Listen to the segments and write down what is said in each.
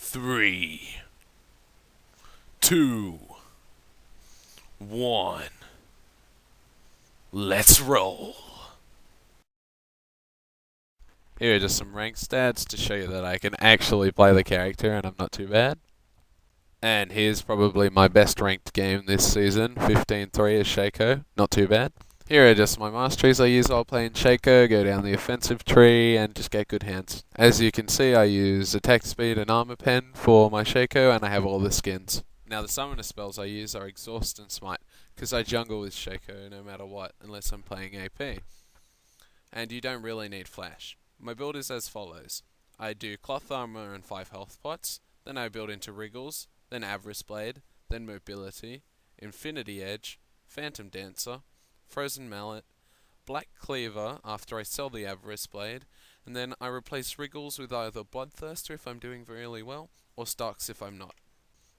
3, 2, 1. Let's roll. Here are just some rank stats to show you that I can actually play the character and I'm not too bad. And here's probably my best ranked game this season, 15-3 as Shaco, not too bad. Here are just my masteries I use while playing Shaco, go down the offensive tree and just get good hands. As you can see, I use attack speed and armor pen for my Shaco and I have all the skins. Now the summoner spells I use are exhaust and smite, because I jungle with Shaco no matter what, unless I'm playing AP. And you don't really need flash. My build is as follows. I do cloth armor and 5 health pots, then I build into wriggles, then avarice blade, then mobility, infinity edge, phantom dancer, frozen mallet, black cleaver after I sell the avarice blade, and then I replace wriggles with either bloodthirster if I'm doing really well, or stocks if I'm not.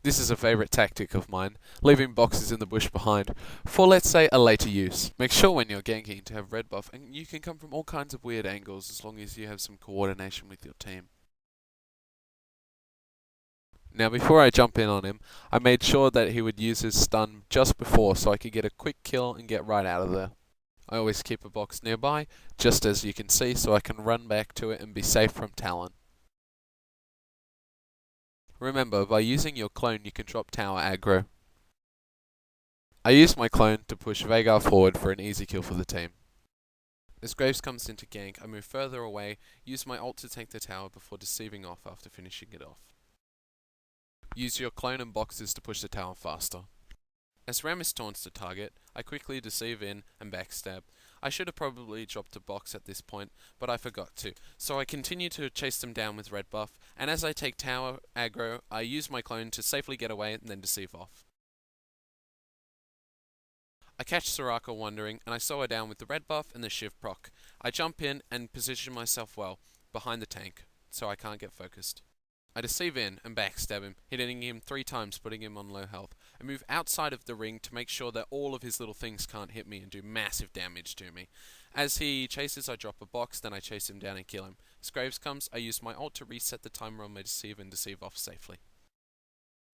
This is a favourite tactic of mine, leaving boxes in the bush behind, for let's say a later use. Make sure when you're ganking to have red buff, and you can come from all kinds of weird angles as long as you have some coordination with your team. Now before I jump in on him, I made sure that he would use his stun just before so I could get a quick kill and get right out of there. I always keep a box nearby, just as you can see, so I can run back to it and be safe from Talon. Remember, by using your clone you can drop tower aggro. I used my clone to push Veigar forward for an easy kill for the team. As Graves comes into gank, I move further away, use my ult to take the tower before deceiving off after finishing it off. Use your clone and boxes to push the tower faster. As Rammus taunts the target, I quickly deceive in and backstab. I should have probably dropped a box at this point, but I forgot to, so I continue to chase them down with red buff, and as I take tower aggro, I use my clone to safely get away and then deceive off. I catch Soraka wandering, and I slow her down with the red buff and the shiv proc. I jump in and position myself well, behind the tank, so I can't get focused. I deceive in and backstab him, hitting him 3 times, putting him on low health. I move outside of the ring to make sure that all of his little things can't hit me and do massive damage to me. As he chases, I drop a box, then I chase him down and kill him. As Graves comes, I use my ult to reset the timer on my deceive and deceive off safely.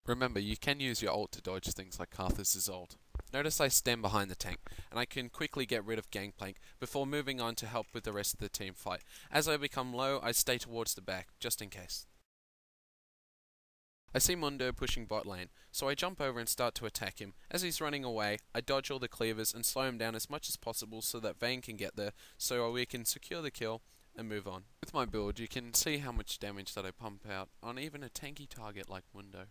Remember, you can use your ult to dodge things like Karthus' ult. Notice I stand behind the tank, and I can quickly get rid of Gangplank before moving on to help with the rest of the team fight. As I become low, I stay towards the back, just in case. I see Mundo pushing bot lane, so I jump over and start to attack him. As he's running away, I dodge all the cleavers and slow him down as much as possible so that Vayne can get there, so we can secure the kill and move on. With my build, you can see how much damage that I pump out on even a tanky target like Mundo.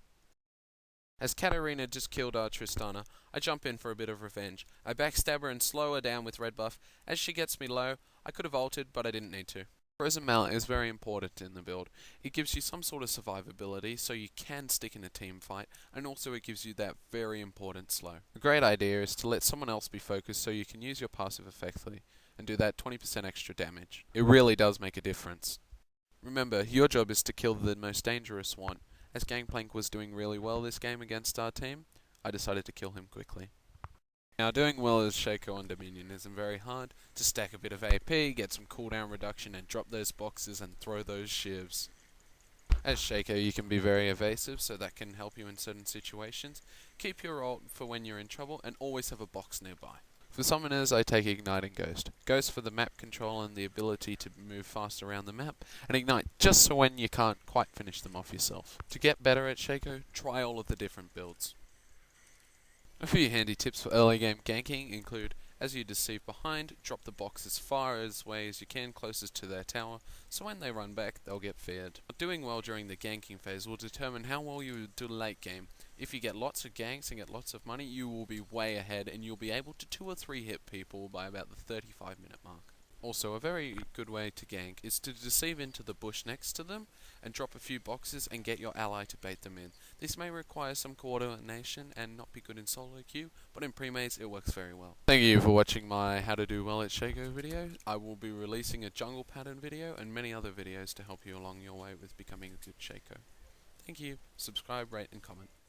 As Katarina just killed our Tristana, I jump in for a bit of revenge. I backstab her and slow her down with red buff. As she gets me low, I could have ulted, but I didn't need to. Frozen Mallet is very important in the build. It gives you some sort of survivability, so you can stick in a team fight, and also it gives you that very important slow. A great idea is to let someone else be focused so you can use your passive effectively, and do that 20% extra damage. It really does make a difference. Remember, your job is to kill the most dangerous one. As Gangplank was doing really well this game against our team, I decided to kill him quickly. Now, doing well as Shaco on Dominion isn't very hard. To stack a bit of AP, get some cooldown reduction, and drop those boxes and throw those shivs. As Shaco, you can be very evasive, so that can help you in certain situations. Keep your ult for when you're in trouble, and always have a box nearby. For summoners, I take Ignite and Ghost. Ghost for the map control and the ability to move fast around the map, and Ignite just so when you can't quite finish them off yourself. To get better at Shaco, try all of the different builds. A few handy tips for early game ganking include, as you deceive behind, drop the box as far away as you can closest to their tower, so when they run back, they'll get feared. Doing well during the ganking phase will determine how well you do late game. If you get lots of ganks and get lots of money, you will be way ahead and you'll be able to 2 or 3 hit people by about the 35-minute mark. Also, a very good way to gank is to deceive into the bush next to them and drop a few boxes and get your ally to bait them in. This may require some coordination and not be good in solo queue, but in pre-maze it works very well. Thank you for watching my How to Do Well at Shaco video. I will be releasing a jungle pattern video and many other videos to help you along your way with becoming a good Shaco. Thank you, subscribe, rate and comment.